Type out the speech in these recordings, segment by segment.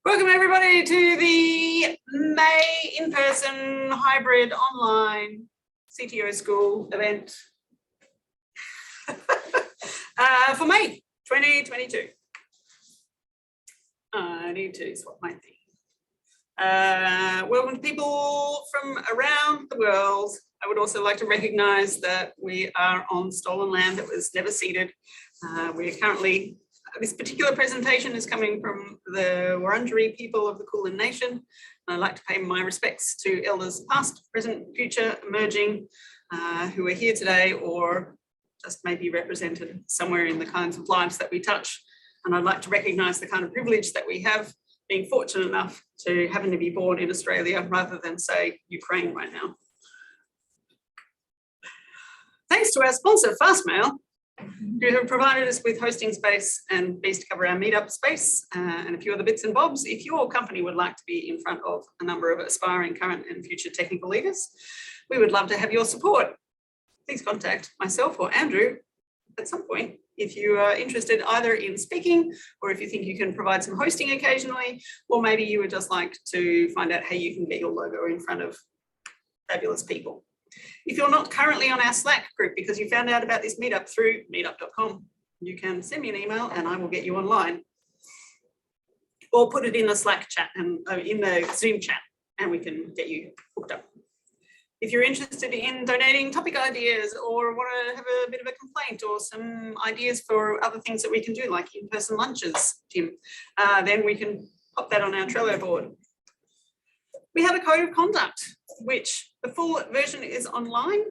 Welcome everybody to the May in-person hybrid online CTO school event for May 2022. I need to swap my theme. Welcome to people from around the world. I would also like to recognize that we are on stolen land that was never ceded. We're currently This particular presentation is coming from the Wurundjeri people of the Kulin Nation. I'd like to pay my respects to elders past, present, future, emerging, who are here today or just maybe represented somewhere in the kinds of lives that we touch. And I'd like to recognise the kind of privilege that we have being fortunate enough to happen to be born in Australia rather than, say, Ukraine right now. Thanks to our sponsor, Fastmail, who have provided us with hosting space and fees to cover our meetup space and a few other bits and bobs. If your company would like to be in front of a number of aspiring current and future technical leaders, we would love to have your support. Please contact myself or Andrew at some point if you are interested either in speaking or if you think you can provide some hosting occasionally, or maybe you would just like to find out how you can get your logo in front of fabulous people. If you're not currently on our Slack group because you found out about this meetup through meetup.com, you can send me an email and I will get you online. Or put it in the Slack chat and in the Zoom chat and we can get you hooked up. If you're interested in donating topic ideas or want to have a bit of a complaint or some ideas for other things that we can do, like in-person lunches, Tim, then we can pop that on our Trello board. We have a code of conduct, which the full version is online,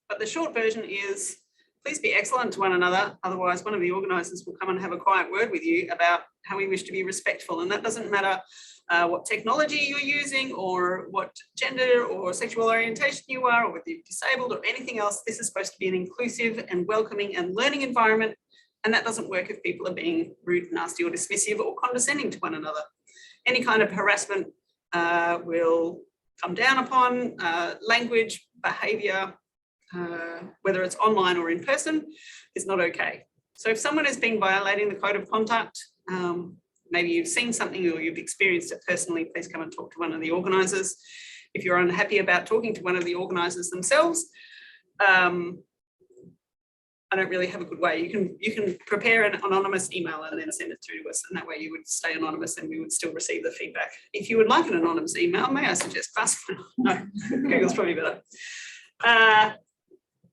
but the short version is please be excellent to one another. Otherwise, one of the organisers will come and have a quiet word with you about how we wish to be respectful. And that doesn't matter what technology you're using or what gender or sexual orientation you are or whether you're disabled or anything else. This is supposed to be an inclusive and welcoming and learning environment. And that doesn't work if people are being rude, nasty or dismissive or condescending to one another. Any kind of harassment will come down upon. Language, behaviour, whether it's online or in person, is not okay. So if someone has been violating the code of conduct, maybe you've seen something or you've experienced it personally, please come and talk to one of the organisers. If you're unhappy about talking to one of the organisers themselves, I don't really have a good way. You can prepare an anonymous email and then send it through to us, and that way you would stay anonymous and we would still receive the feedback. If you would like an anonymous email, may I suggest Fastmail? No, Google's probably better.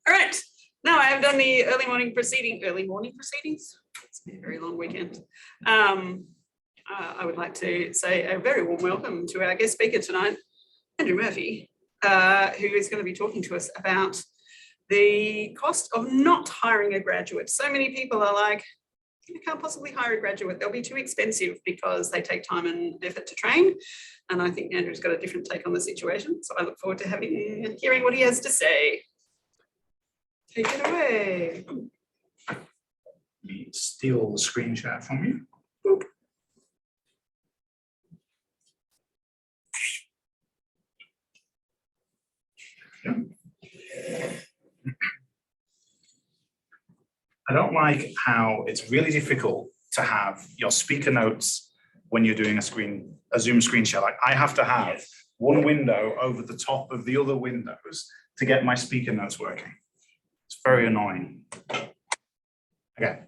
All right, now I have done the early morning proceedings. It's been a very long weekend. I would like to say a very warm welcome to our guest speaker tonight, Andrew Murphy, who is going to be talking to us about the cost of not hiring a graduate. So many people are like, you can't possibly hire a graduate. They'll be too expensive because they take time and effort to train. And I think Andrew's got a different take on the situation. So I look forward to hearing what he has to say. Take it away. Let me steal the screen share from you. Boop. I don't like how it's really difficult to have your speaker notes when you're doing a Zoom screen share. Like I have to have one window over the top of the other windows to get my speaker notes working. It's very annoying. Okay.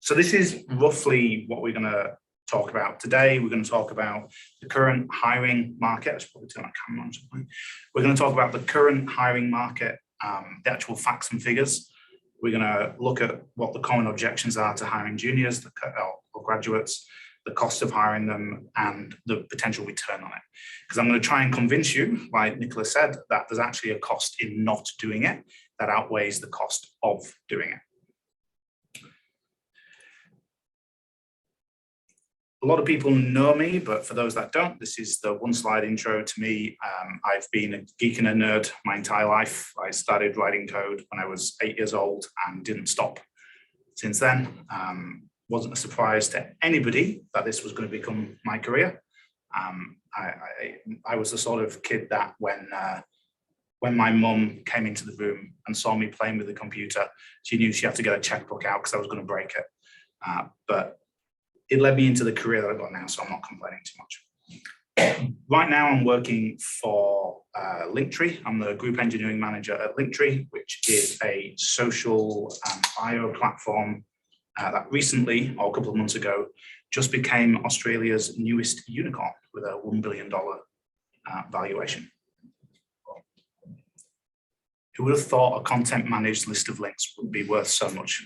So this is roughly what we're going to talk about today. We're going to talk about the current hiring market. I should probably turn my camera on something. We're going to talk about the current hiring market, the actual facts and figures. We're going to look at what the common objections are to hiring juniors or graduates, the cost of hiring them, and the potential return on it. Because I'm going to try and convince you, like Nicola said, that there's actually a cost in not doing it that outweighs the cost of doing it. A lot of people know me, but for those that don't, this is the one slide intro to me. I've been a geek and a nerd my entire life. I started writing code when I was 8 years old and didn't stop since then. Wasn't a surprise to anybody that this was going to become my career. I was the sort of kid that when my mum came into the room and saw me playing with the computer, she knew she had to get a checkbook out because I was going to break it. But it led me into the career that I've got now, so I'm not complaining too much. Right now, I'm working for Linktree. I'm the group engineering manager at Linktree, which is a social bio platform that recently, or a couple of months ago, just became Australia's newest unicorn with a $1 billion valuation. Who would have thought a content managed list of links would be worth so much?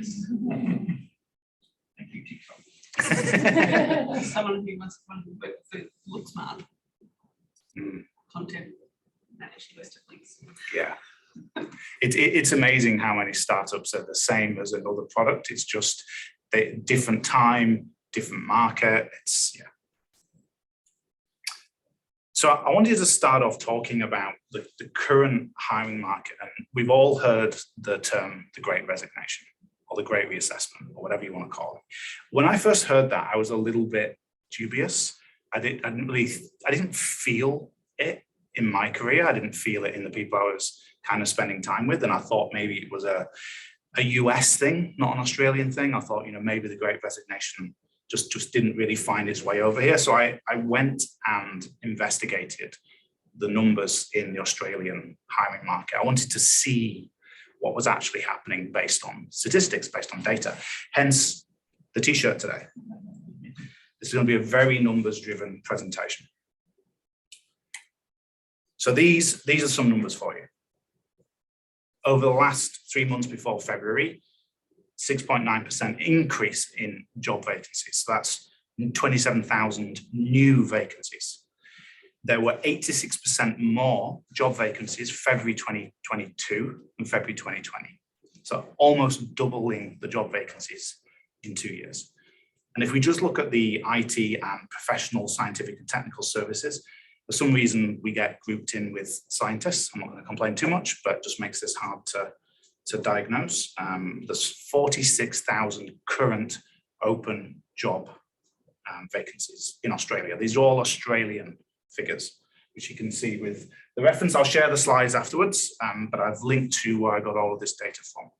Thank you, TikTok. Someone who must look smart. Content managed list of links. Yeah. It's amazing how many startups are the same as another product. It's just different time, different market. Yeah. So I wanted to start off talking about the current hiring market. And we've all heard the term, the Great Resignation, or the Great Reassessment, or whatever you want to call it. When I first heard that, I was a little bit dubious. I didn't feel it in my career. I didn't feel it in the people I was kind of spending time with. And I thought maybe it was a US thing, not an Australian thing. I thought, maybe the Great Resignation just didn't really find its way over here. So I went and investigated the numbers in the Australian hiring market. I wanted to see what was actually happening based on statistics, based on data. Hence the t-shirt today. This is going to be a very numbers-driven presentation. So these are some numbers for you. Over the last 3 months before February, 6.9% increase in job vacancies. So that's 27,000 new vacancies. There were 86% more job vacancies February 2022 than February 2020. So almost doubling the job vacancies in 2 years. And if we just look at the IT and professional, scientific and technical services, for some reason we get grouped in with scientists. I'm not going to complain too much, but it just makes this hard to diagnose. There's 46,000 current open job vacancies in Australia. These are all Australian figures, which you can see with the reference. I'll share the slides afterwards, but I've linked to where I got all of this data from.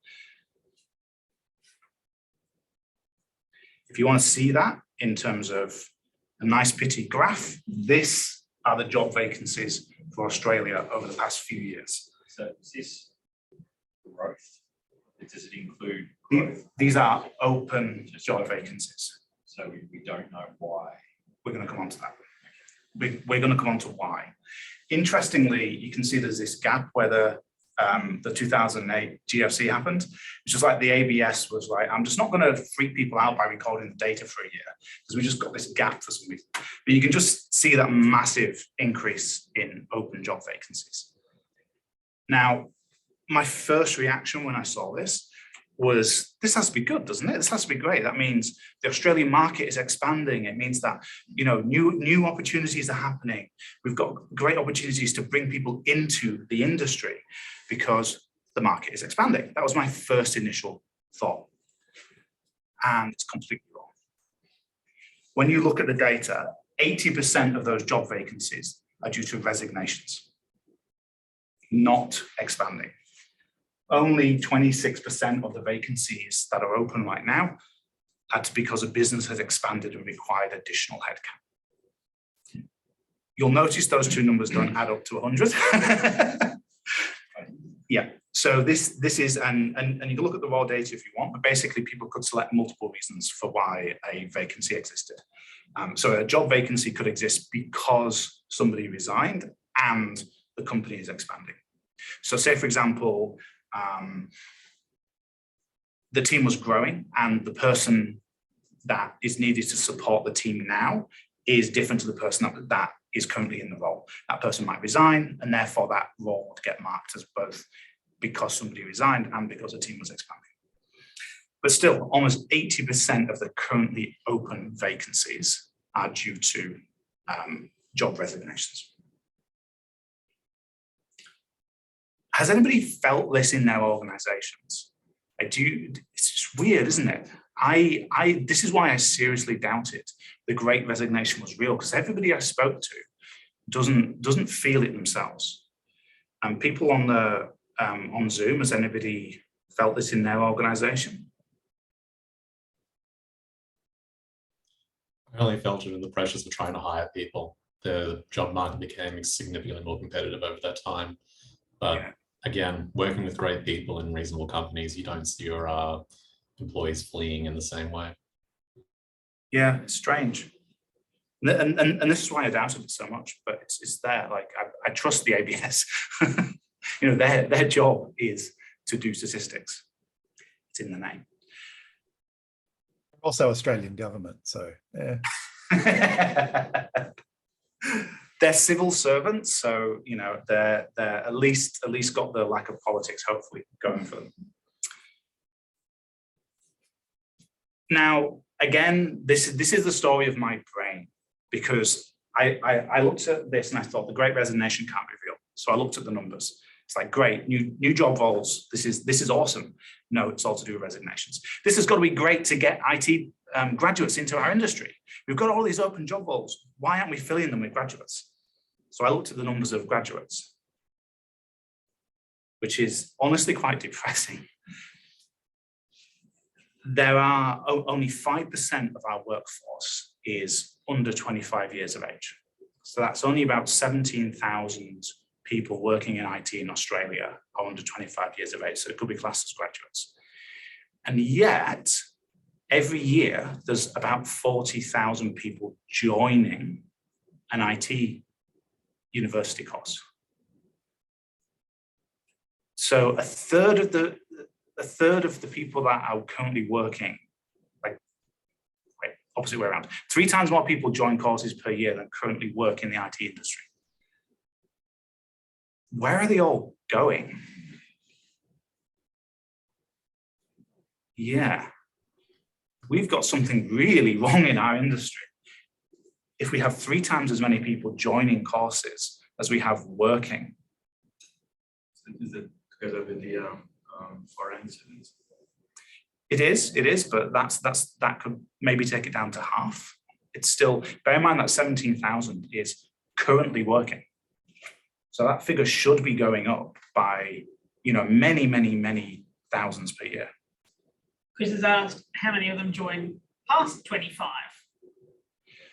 If you want to see that in terms of a nice pretty graph, this are the job vacancies for Australia over the past few years. So is this growth? Does it include growth? These are open job vacancies. So we don't know why. We're going to come on to that. We're going to come on to why. Interestingly, you can see there's this gap where the 2008 GFC happened. It's just like the ABS was like, I'm just not going to freak people out by recording the data for a year because we just got this gap for some reason. But you can just see that massive increase in open job vacancies. Now, my first reaction when I saw this was, this has to be good, doesn't it? This has to be great. That means the Australian market is expanding. It means that, new opportunities are happening. We've got great opportunities to bring people into the industry because the market is expanding. That was my first initial thought. And it's completely wrong. When you look at the data, 80% of those job vacancies are due to resignations, not expanding. Only 26% of the vacancies that are open right now, that's because a business has expanded and required additional headcount. You'll notice those two numbers don't add up to 100. Yeah, so this is, and you can look at the raw data if you want, but basically people could select multiple reasons for why a vacancy existed. So a job vacancy could exist because somebody resigned and the company is expanding. So say, for example, the team was growing and the person that is needed to support the team now is different to the person that is currently in the role. That person might resign and therefore that role would get marked as both because somebody resigned and because the team was expanding. But still, almost 80% of the currently open vacancies are due to job resignations. Has anybody felt this in their organizations? It's just weird, isn't it? This is why I seriously doubted the Great Resignation was real, because everybody I spoke to doesn't feel it themselves. And people on Zoom, has anybody felt this in their organization? I only felt it in the pressures of trying to hire people. The job market became significantly more competitive over that time. But Yeah. again, working with great people in reasonable companies, you don't see your employees fleeing in the same way. Yeah, it's strange. And this is why I doubted it so much, but it's there. Like I trust the ABS. You know, their job is to do statistics. It's in the name. Also Australian government, so yeah. They're civil servants, so you know they're at least got the lack of politics hopefully going for them. Now, again, this is the story of my brain, because I looked at this and I thought the Great Resignation can't be real. So I looked at the numbers. It's like, great, new job roles. This is awesome. No, it's all to do with resignations. This has got to be great to get IT graduates into our industry. We've got all these open job roles. Why aren't we filling them with graduates? So I looked at the numbers of graduates, which is honestly quite depressing. There are only 5% of our workforce is under 25 years of age. So that's only about 17,000 people working in IT in Australia are under 25 years of age. So it could be classed as graduates. And yet, every year, there's about 40,000 people joining an IT university course. So a third of the people that are currently working, like opposite way around, 3 times more people join courses per year than currently work in the IT industry. Where are they all going? Yeah, we've got something really wrong in our industry. If we have 3 times as many people joining courses as we have working. Is it because of the foreign students? It is, but that could maybe take it down to half. It's still, bear in mind that 17,000 is currently working. So that figure should be going up by, you know, many thousands per year. Chris has asked how many of them join past 25.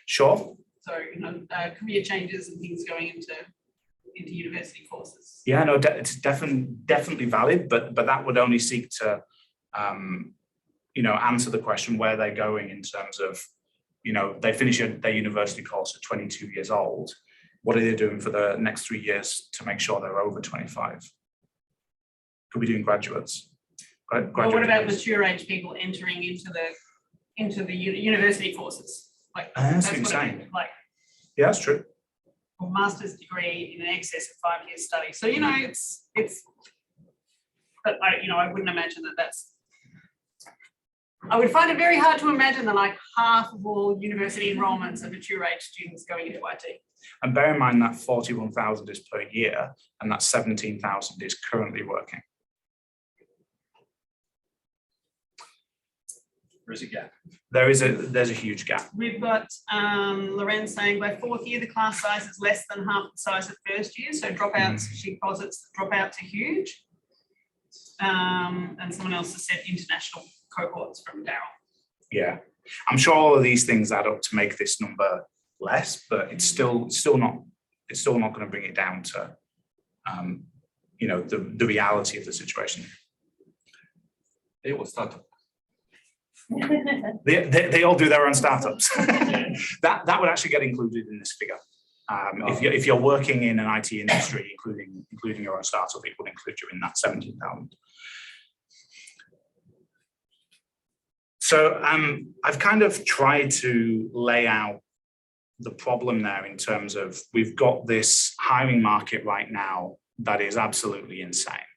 Sure. So, you know, career changes and things going into university courses. Yeah, no, it's definitely valid, but that would only seek to, you know, answer the question where they're going in terms of, you know, they finish their university course at 22 years old. What are they doing for the next 3 years to make sure they're over 25? Could be doing graduates. Well, what about mature age people entering into the university courses? Like That's what you're saying. Like, yeah, that's true. Or master's degree in excess of 5 years study. So, you know, it's. But I wouldn't imagine that's. I would find it very hard to imagine that like half of all university enrollments are mature age students going into IT. And bear in mind that 41,000 is per year, and that 17,000 is currently working. There's a gap. There's a huge gap. We've got Lorenz saying by 4th year, the class size is less than half the size of 1st year. So dropouts, she posits dropouts are huge. And someone else has said international cohorts from Daryl. Yeah, I'm sure all of these things add up to make this number less, but it's still not going to bring it down to, you know, the reality of the situation. It was startup. They all do their own startups. that would actually get included in this figure. If you're working in an IT industry, including your own startup, it would include you in that 17,000. So I've kind of tried to lay out the problem there in terms of we've got this hiring market right now that is absolutely insane.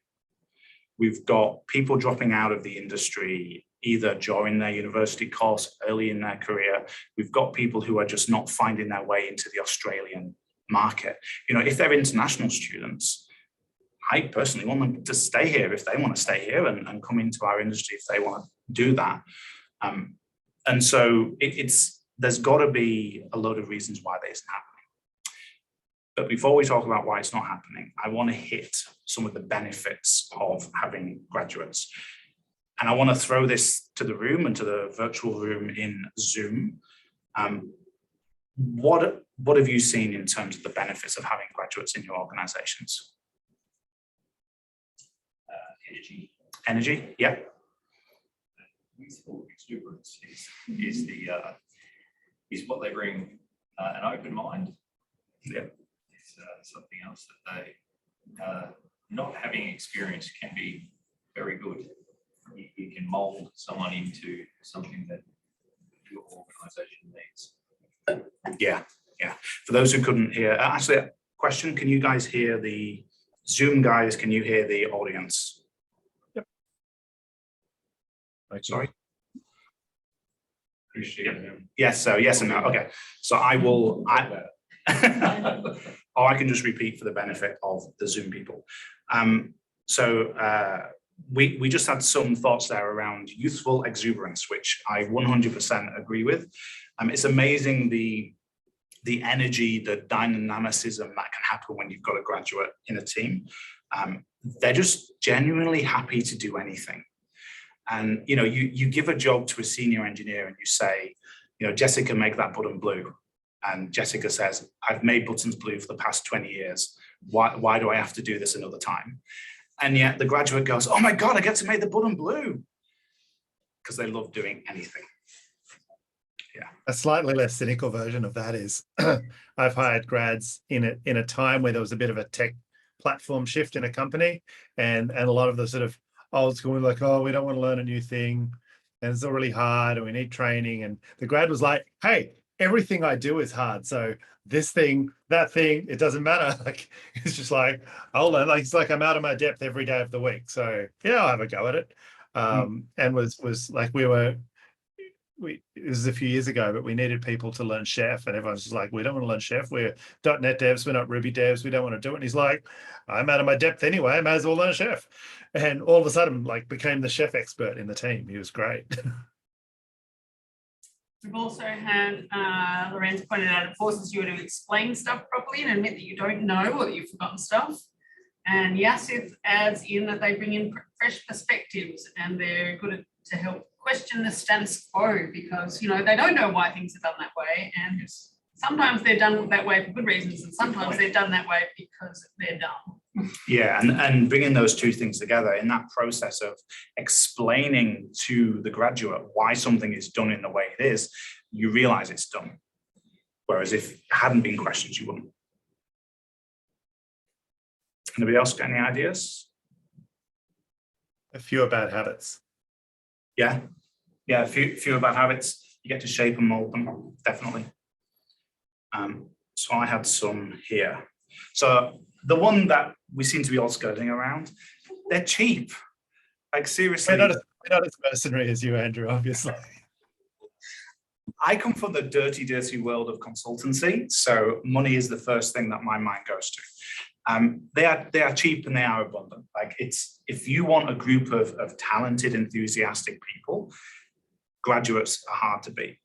We've got people dropping out of the industry either during their university course, early in their career. We've got people who are just not finding their way into the Australian market. You know, if they're international students, I personally want them to stay here if they want to stay here and come into our industry if they want to do that. And so there's got to be a load of reasons why this isn't happening. But before we talk about why it's not happening, I want to hit some of the benefits of having graduates. And I want to throw this to the room and to the virtual room in Zoom. What have you seen in terms of the benefits of having graduates in your organizations? Energy. Energy, yeah. Youthful exuberance is what they bring. An open mind. Yeah. It's something else that they not having experience can be very good. You can mold someone into something that your organization needs. Yeah. For those who couldn't hear, actually, a question, can you guys hear the Zoom guys? Can you hear the audience? Yep. Sorry. Appreciate it. Yes, so yes and no. Okay. So I will, or I can just repeat for the benefit of the Zoom people. We just had some thoughts there around youthful exuberance, which I 100% agree with. It's amazing the energy, the dynamicism that can happen when you've got a graduate in a team. They're just genuinely happy to do anything. And you give a job to a senior engineer and you say, Jessica, make that button blue. And Jessica says, I've made buttons blue for the past 20 years. Why do I have to do this another time? And yet the graduate goes, oh my God, I get to make the button blue. Because they love doing anything. Yeah. A slightly less cynical version of that is I've hired grads in a time where there was a bit of a tech platform shift in a company, and a lot of the sort of old school, like, oh, we don't want to learn a new thing, and it's all really hard, and we need training. And the grad was like, hey, everything I do is hard. So this thing, that thing, it doesn't matter. Like, it's just like, I'll learn. Like, it's like I'm out of my depth every day of the week. So yeah, I'll have a go at it. And was like, it was a few years ago, but we needed people to learn Chef, and everyone's just like, we don't want to learn Chef. We're .NET devs, we're not Ruby devs. We don't want to do it. And he's like, I'm out of my depth anyway. I might as well learn Chef. And all of a sudden, like, became the Chef expert in the team. He was great. We've also had, Lorenz pointed out, it forces you to explain stuff properly and admit that you don't know or that you've forgotten stuff. And Yasif adds in that they bring in fresh perspectives and they're good to help question the status quo, because they don't know why things are done that way, and sometimes they're done that way for good reasons, and sometimes they're done that way because they're dumb. Yeah, and bringing those two things together in that process of explaining to the graduate why something is done in the way it is, you realize it's done. Whereas if it hadn't been questions, you wouldn't. Anybody else got any ideas? A few bad habits. Yeah, a few bad habits. You get to shape and mold them, definitely. So I had some here. So the one that we seem to be all skirting around, they're cheap. Like, seriously. We're not as mercenary as you, Andrew, obviously. I come from the dirty world of consultancy, so money is the first thing that my mind goes to. They are cheap and they are abundant. Like, if you want a group of talented, enthusiastic people, graduates are hard to beat.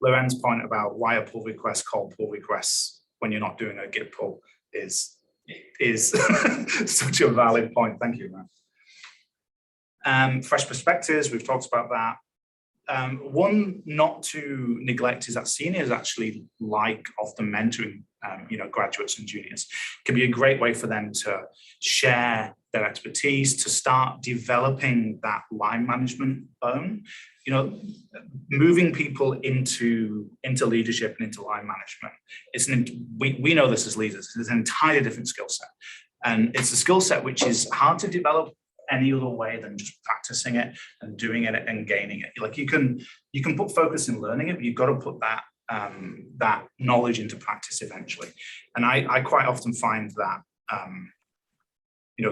Loren's point about why a pull request called pull requests when you're not doing a Git pull is such a valid point. Thank you, man. Fresh perspectives, we've talked about that. One not to neglect is that seniors actually like often mentoring, graduates and juniors. It can be a great way for them to share their expertise, to start developing that line management bone. Moving people into leadership and into line management. We know this as leaders. It's an entirely different skill set, and it's a skill set which is hard to develop any other way than just practicing it and doing it and gaining it. Like, you can put focus in learning it, but you've got to put that knowledge into practice eventually. And I quite often find that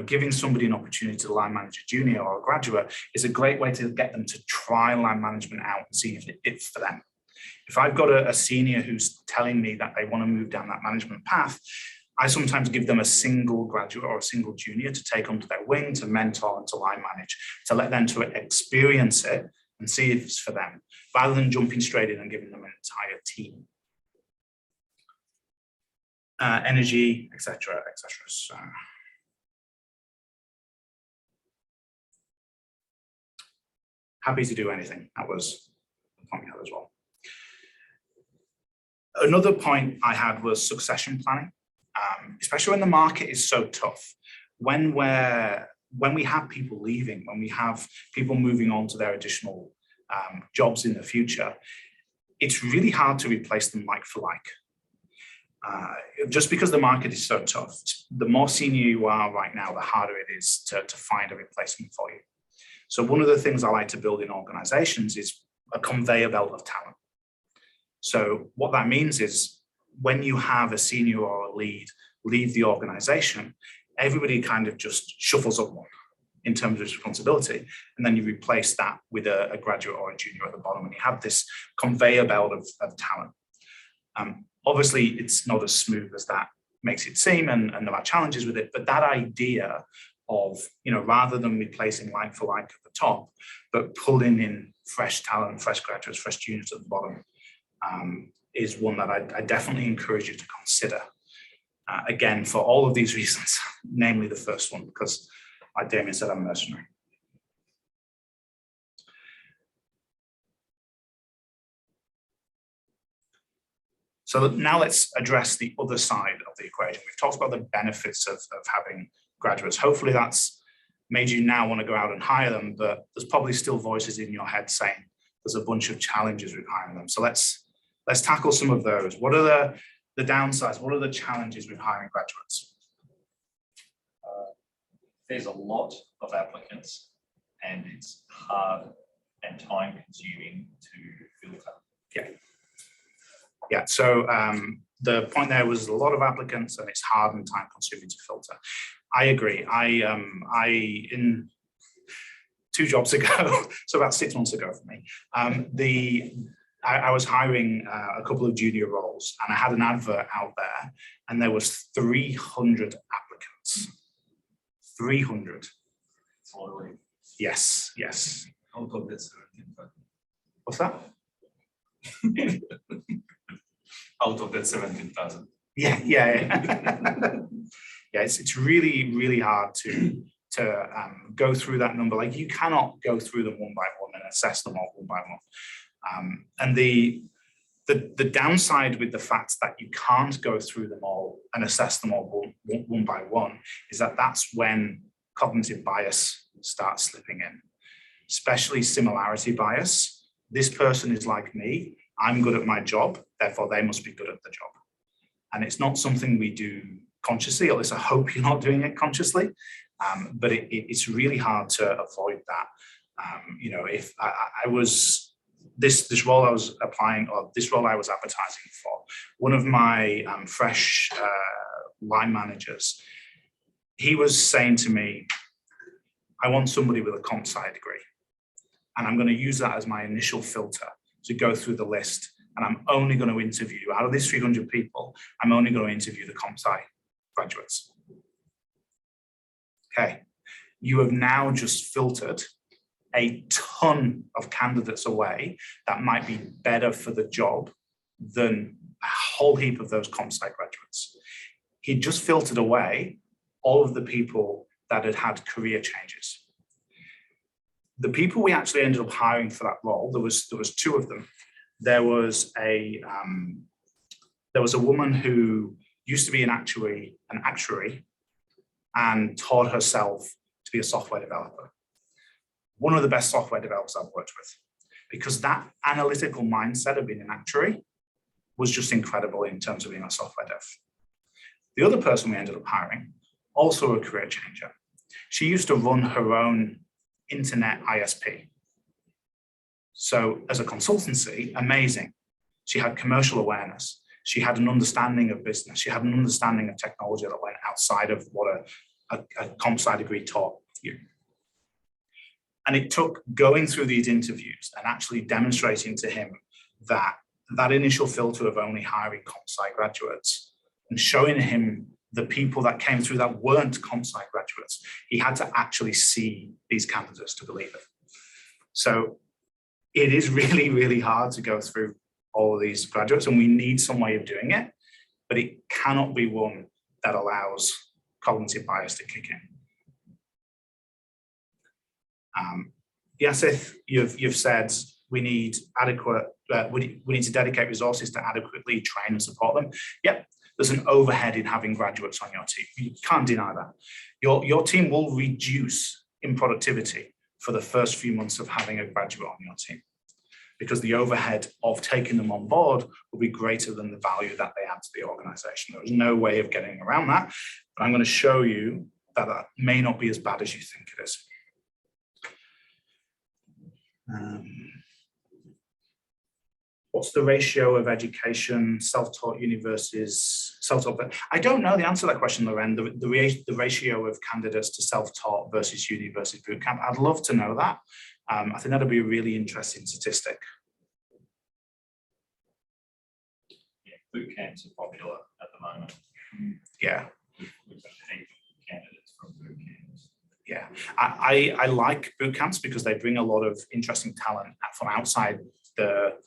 giving somebody an opportunity to line manage a junior or a graduate is a great way to get them to try line management out and see if it's for them. If I've got a senior who's telling me that they want to move down that management path, I sometimes give them a single graduate or a single junior to take under their wing, to mentor and to line manage, to let them to experience it and see if it's for them, rather than jumping straight in and giving them an entire team. Energy, etc., etc. So, happy to do anything. That was the point we had as well. Another point I had was succession planning, especially when the market is so tough. When we have people leaving, when we have people moving on to their additional jobs in the future, it's really hard to replace them like for like. Just because the market is so tough, the more senior you are right now, the harder it is to find a replacement for you. So one of the things I like to build in organizations is a conveyor belt of talent. So what that means is when you have a senior or a lead leave the organization, everybody kind of just shuffles up one in terms of responsibility. And then you replace that with a graduate or a junior at the bottom, and you have this conveyor belt of talent. Obviously, it's not as smooth as that makes it seem, and there are challenges with it, but that idea of, rather than replacing like for like at the top, but pulling in fresh talent, fresh graduates, fresh juniors at the bottom, is one that I definitely encourage you to consider. Again, for all of these reasons, namely the first one, because like Damien said, I'm mercenary. So now let's address the other side of the equation. We've talked about the benefits of having graduates. Hopefully that's made you now want to go out and hire them, but there's probably still voices in your head saying there's a bunch of challenges with hiring them. So let's tackle some of those. What are the downsides? What are the challenges with hiring graduates? There's a lot of applicants, and it's hard and time consuming to filter. Yeah, so the point there was a lot of applicants and it's hard and time consuming to filter. I agree. I in 2 jobs ago, so about 6 months ago for me, I was hiring a couple of junior roles, and I had an advert out there, and there was 300 applicants. 300. It's a lot of room. Yes. Out of that 17,000. What's that? Out of that 17,000. Yeah. Yeah, it's really, really hard to go through that number. Like, you cannot go through them one by one and assess them all one by one. And the downside with the fact that you can't go through them all and assess them all one by one is that that's when cognitive bias starts slipping in, especially similarity bias. This person is like me. I'm good at my job, therefore they must be good at the job. And it's not something we do consciously, or at least I hope you're not doing it consciously, but it's really hard to avoid that. If I was, this role I was applying, or this role I was advertising for, one of my fresh line managers, he was saying to me, I want somebody with a comp sci degree, and I'm going to use that as my initial filter to go through the list, and I'm only going to interview, out of these 300 people, I'm only going to interview the comp sci graduates. Okay, you have now just filtered a ton of candidates away that might be better for the job than a whole heap of those comp sci graduates. He just filtered away all of the people that had had career changes. The people we actually ended up hiring for that role, there was 2 of them. There was a woman who used to be an actuary and taught herself to be a software developer. One of the best software developers I've worked with, because that analytical mindset of being an actuary was just incredible in terms of being a software dev. The other person we ended up hiring, also a career changer. She used to run her own internet ISP. So as a consultancy, amazing. She had commercial awareness. She had an understanding of business. She had an understanding of technology that went outside of what a comp sci degree taught you. And it took going through these interviews and actually demonstrating to him that initial filter of only hiring comp sci graduates and showing him the people that came through that weren't comp sci graduates. He had to actually see these candidates to believe it. So it is really, really hard to go through all of these graduates, and we need some way of doing it, but it cannot be one that allows cognitive bias to kick in. Yasith, you've said we need adequate, we need to dedicate resources to adequately train and support them. Yep, there's an overhead in having graduates on your team. You can't deny that. Your team will reduce in productivity for the first few months of having a graduate on your team, because the overhead of taking them on board will be greater than the value that they add to the organization. There is no way of getting around that, but I'm going to show you that that may not be as bad as you think it is. What's the ratio of education, self-taught uni versus self-taught? I don't know the answer to that question, Loren, the ratio of candidates to self-taught versus uni versus bootcamp. I'd love to know that. I think that'd be a really interesting statistic. Yeah, boot camps are popular at the moment. Yeah. We've got a heap of candidates from boot camps. Yeah, I like boot camps because they bring a lot of interesting talent from outside the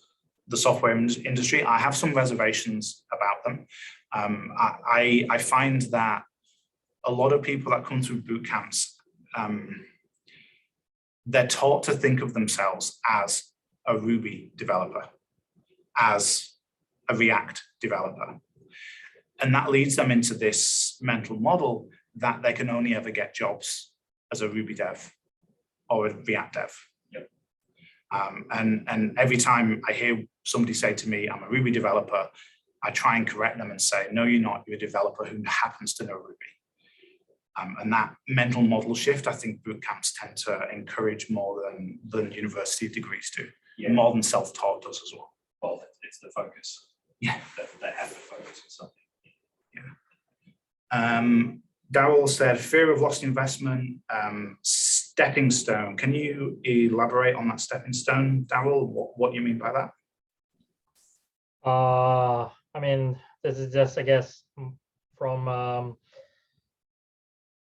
software industry. I have some reservations about them. I find that a lot of people that come through boot camps, they're taught to think of themselves as a Ruby developer, as a React developer. And that leads them into this mental model that they can only ever get jobs as a Ruby dev or a React dev. Yep. And every time I hear somebody say to me, I'm a Ruby developer, I try and correct them and say, no, you're not, you're a developer who happens to know Ruby. And that mental model shift, I think boot camps tend to encourage more than university degrees do, more than self-taught does as well. Well, it's the focus. Yeah. They have to focus on something. Yeah. Darryl said, fear of lost investment, stepping stone. Can you elaborate on that stepping stone, Darryl? What you mean by that? I mean, this is just, I guess, from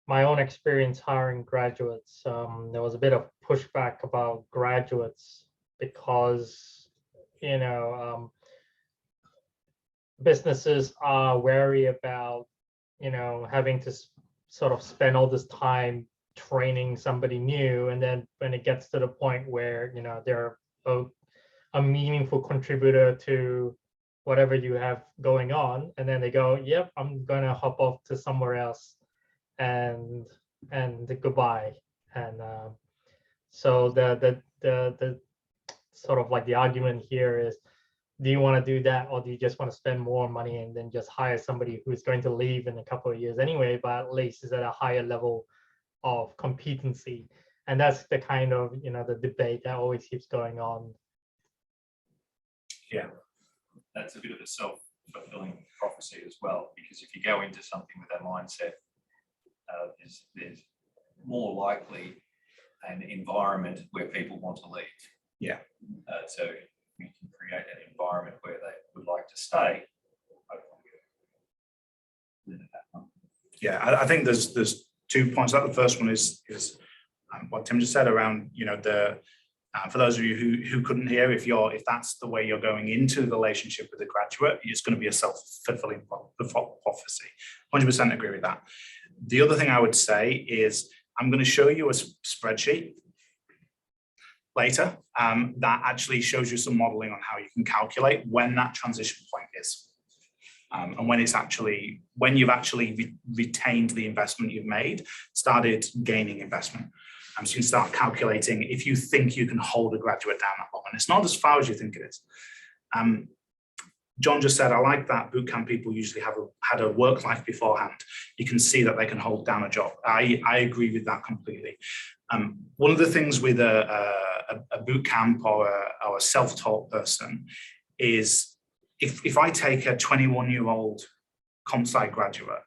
my own experience hiring graduates. There was a bit of pushback about graduates because, you know, businesses are wary about, you know, having to sort of spend all this time training somebody new, and then when it gets to the point where, you know, they're a meaningful contributor to whatever you have going on, and then they go, yep, I'm gonna hop off to somewhere else, and goodbye. And so the sort of like the argument here is, do you want to do that, or do you just want to spend more money and then just hire somebody who's going to leave in a couple of years anyway, but at least is at a higher level of competency? And that's the kind of, you know, the debate that always keeps going on. Yeah, that's a bit of a self-fulfilling prophecy as well, because if you go into something with that mindset, there's more likely an environment where people want to leave. Yeah. So we can create an environment where they would like to stay. Yeah, I think there's 2 points. That the first one is what Tim just said around, you know, the for those of you who couldn't hear, if that's the way you're going into the relationship with a graduate, it's going to be a self-fulfilling prophecy. 100% agree with that. The other thing I would say is I'm going to show you a spreadsheet later that actually shows you some modeling on how you can calculate when that transition point is, and when you've actually retained the investment you've made, started gaining investment. So you can start calculating if you think you can hold a graduate down that long, and it's not as far as you think it is. John just said, I like that bootcamp people usually had a work life beforehand. You can see that they can hold down a job. I agree with that completely. One of the things with a bootcamp or a self-taught person is if I take a 21-year-old comp sci graduate,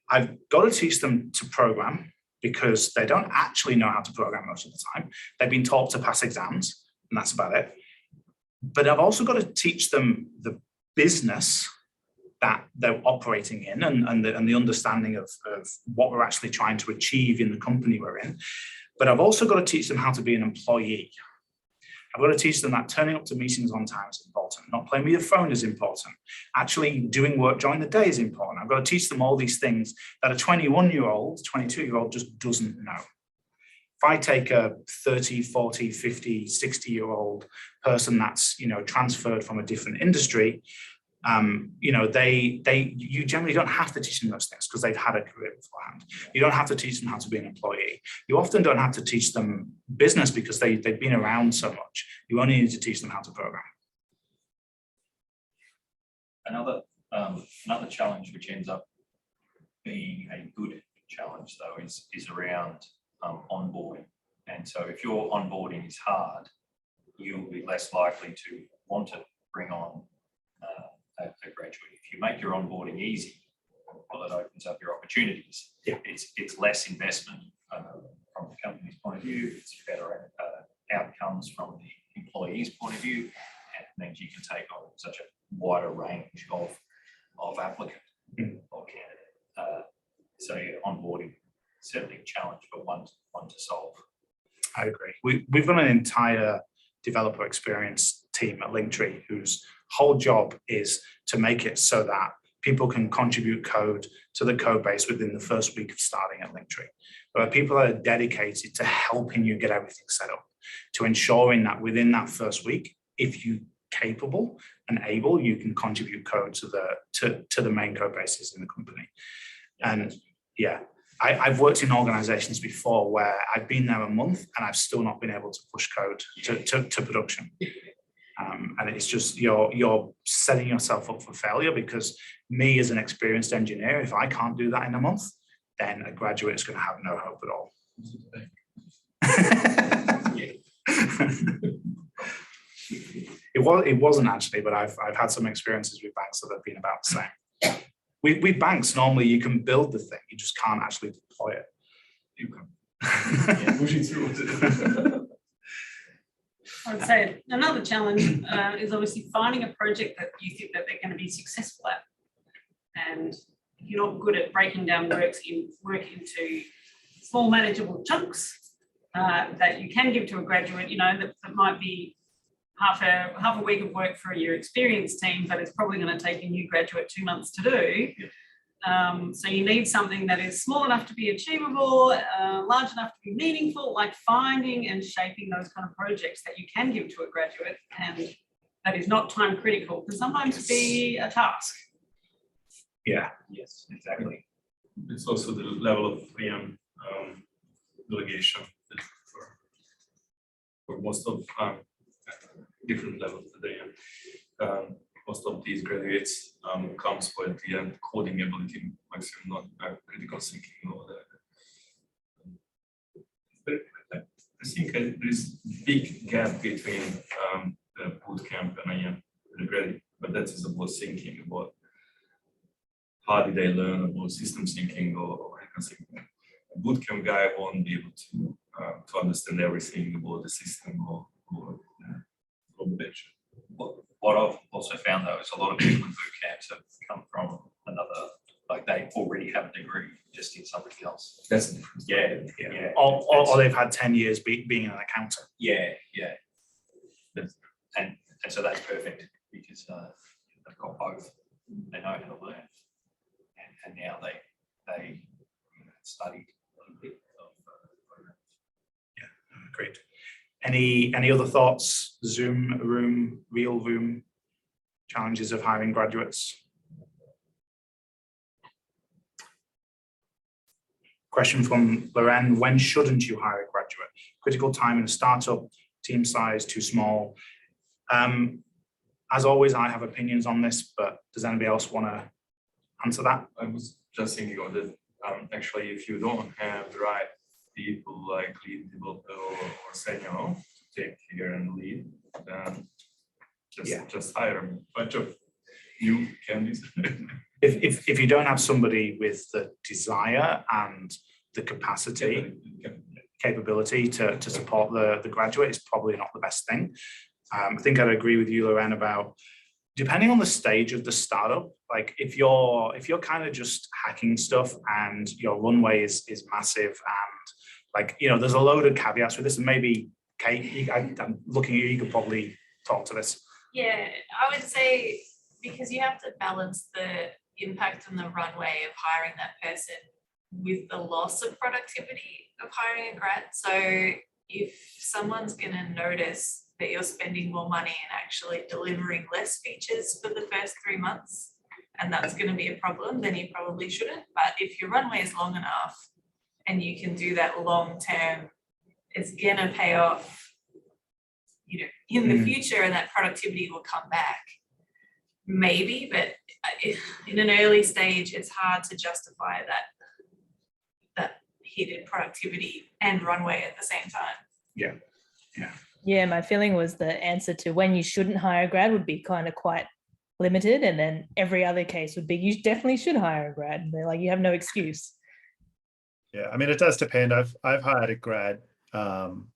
I've got to teach them to program, because they don't actually know how to program most of the time. They've been taught to pass exams, and that's about it. But I've also got to teach them the business that they're operating in, and the understanding of what we're actually trying to achieve in the company we're in. But I've also got to teach them how to be an employee. I've got to teach them that turning up to meetings on time is important. Not playing with your phone is important. Actually doing work during the day is important. I've got to teach them all these things that a 21-year-old, 22-year-old just doesn't know. If I take a 30, 40, 50, 60-year-old person that's, you know, transferred from a different industry, you know, you generally don't have to teach them those things because they've had a career beforehand. You don't have to teach them how to be an employee. You often don't have to teach them business because they've been around so much. You only need to teach them how to program. Another challenge which ends up being a good challenge though is around onboarding. And so if your onboarding is hard, you'll be less likely to want to bring on a graduate. If you make your onboarding easy, well, it opens up your opportunities. Yeah. It's less investment from the company's point of view. It's better outcomes from the employee's point of view, and it means you can take on such a wider range of applicant or candidate. So yeah, onboarding certainly a challenge, but one to solve. I agree. We've got an entire developer experience team at Linktree whose whole job is to make it so that people can contribute code to the code base within the first week of starting at Linktree. But people are dedicated to helping you get everything set up, to ensuring that within that first week, if you're capable and able, you can contribute code to the main code bases in the company. And yeah, I've worked in organizations before where I've been there a month and I've still not been able to push code to production. And it's just you're setting yourself up for failure, because me as an experienced engineer, if I can't do that in a month, then a graduate is going to have no hope at all. It wasn't actually, but I've had some experiences with banks that have been about the same. With banks, normally you can build the thing, you just can't actually deploy it. You can push it through. I would say another challenge is obviously finding a project that you think that they're going to be successful at. And if you're not good at breaking down work into small manageable chunks that you can give to a graduate, you know, that might be half a week of work for your experienced team, but it's probably going to take a new graduate 2 months to do. So you need something that is small enough to be achievable, large enough to be meaningful, like finding and shaping those kind of projects that you can give to a graduate, and that is not time critical, can sometimes be a task. Yeah. Yes, exactly. It's also the level of delegation for most of different levels today. Most of these graduates comes with the coding ability maximum, not critical thinking or that. I think there's big gap between the bootcamp and the graduate, but that is about thinking, about how did they learn about system thinking or thinking. A bootcamp guy won't be able to understand everything about the system or from the bench. What I've also found though is a lot of people in boot camps have come from another, like they already have a degree just in something else. That's the difference. Yeah. Or they've had 10 years being an accountant. Yeah. And so that's perfect, because they've got both. They know how to learn, and now they studied a little bit of programs. Yeah, great. Any other thoughts? Zoom room, real room, challenges of hiring graduates? Question from Loren: when shouldn't you hire a graduate? Critical time in a startup, team size too small. As always, I have opinions on this, but does anybody else want to answer that? I was just thinking of that. Actually, if you don't have the right people like lead developer or senior to take care and lead, then just hire a bunch of new candidates. If you don't have somebody with the desire and the capacity, capability to support the graduate, it's probably not the best thing. I think I'd agree with you, Loren, about depending on the stage of the startup. Like if you're kind of just hacking stuff and your runway is massive, and like, you know, there's a load of caveats with this, and maybe Kate, I'm looking at you, you could probably talk to this. Yeah, I would say, because you have to balance the impact and the runway of hiring that person with the loss of productivity. of hiring a grad. So if someone's gonna notice that you're spending more money and actually delivering less features for the first 3 months, and that's gonna be a problem, then you probably shouldn't. But if your runway is long enough and you can do that long term, it's gonna pay off, you know, in the future, and that productivity will come back. Maybe, but in an early stage, it's hard to justify that hit in productivity and runway at the same time. Yeah, my feeling was the answer to when you shouldn't hire a grad would be kind of quite limited, and then every other case would be you definitely should hire a grad. And they're like, you have no excuse. Yeah, I mean, it does depend. I've hired a grad from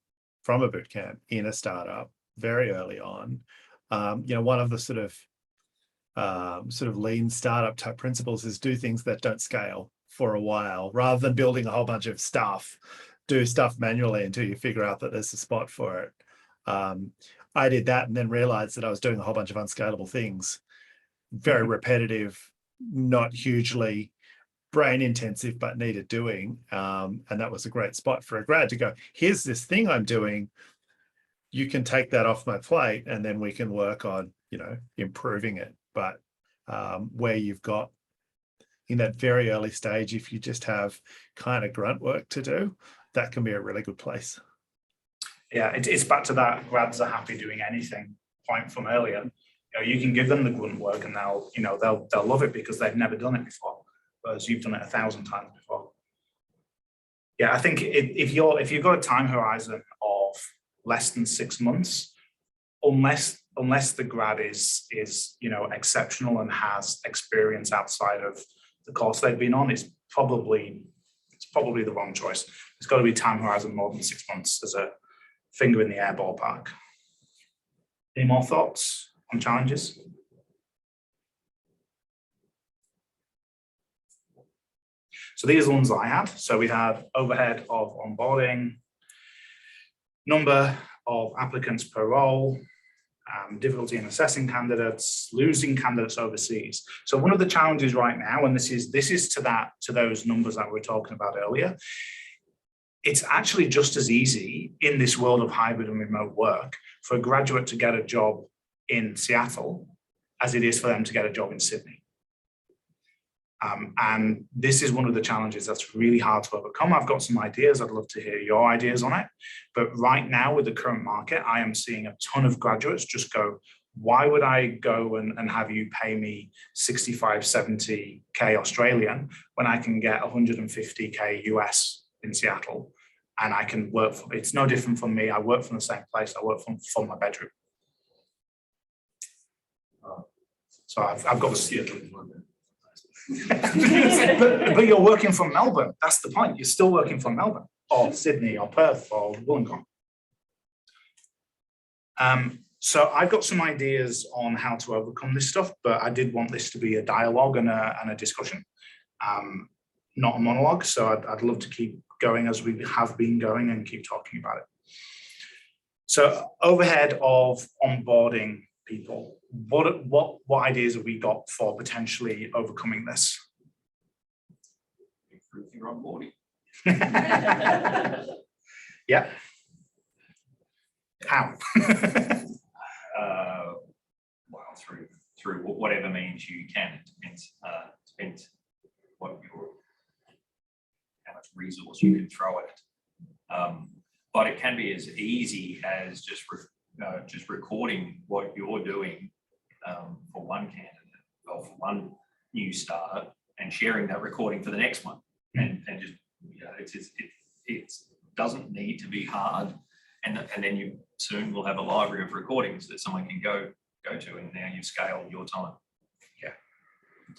a boot camp in a startup very early on. You know, one of the sort of lean startup type principles is do things that don't scale for a while, rather than building a whole bunch of stuff. Do stuff manually until you figure out that there's a spot for it. I did that and then realized that I was doing a whole bunch of unscalable things, very repetitive, not hugely brain intensive, but needed doing. And that was a great spot for a grad to go, here's this thing I'm doing. You can take that off my plate and then we can work on, you know, improving it. But where you've got in that very early stage, if you just have kind of grunt work to do, that can be a really good place. Yeah, it's back to that grads are happy doing anything point from earlier. You know, you can give them the grunt work and they'll love it because they've never done it before, whereas you've done it 1,000 times before. Yeah, I think if you've got a time horizon of less than 6 months, unless the grad is exceptional and has experience outside of the course they've been on, it's probably the wrong choice. It's got to be time horizon more than 6 months as a finger in the air ballpark. Any more thoughts on challenges? So these are the ones I had. So we had overhead of onboarding, number of applicants per role, difficulty in assessing candidates, losing candidates overseas. So one of the challenges right now, and this is to those numbers that we were talking about earlier, it's actually just as easy in this world of hybrid and remote work for a graduate to get a job in Seattle as it is for them to get a job in Sydney. And this is one of the challenges that's really hard to overcome. I've got some ideas. I'd love to hear your ideas on it. But right now with the current market, I am seeing a ton of graduates just go, why would I go and have you pay me 65, 70K Australian when I can get 150K US in Seattle and I can work for, it's no different from me. I work from the same place. I work from my bedroom. So I've got Seattle. but you're working from Melbourne. That's the point. You're still working from Melbourne or Sydney or Perth or Wollongong. So I've got some ideas on how to overcome this stuff, but I did want this to be a dialogue and a discussion, not a monologue. So I'd love to keep going as we have been going and keep talking about it. So overhead of onboarding people, what ideas have we got for potentially overcoming this? Improve your onboarding. Yeah. How? Well, through whatever means you can. It depends how much resource you can throw at it. But it can be as easy as just recording what you're doing for one candidate or for one new starter and sharing that recording for the next one. And just, you know, it doesn't need to be hard. And then you soon will have a library of recordings that someone can go to, and now you've scaled your time.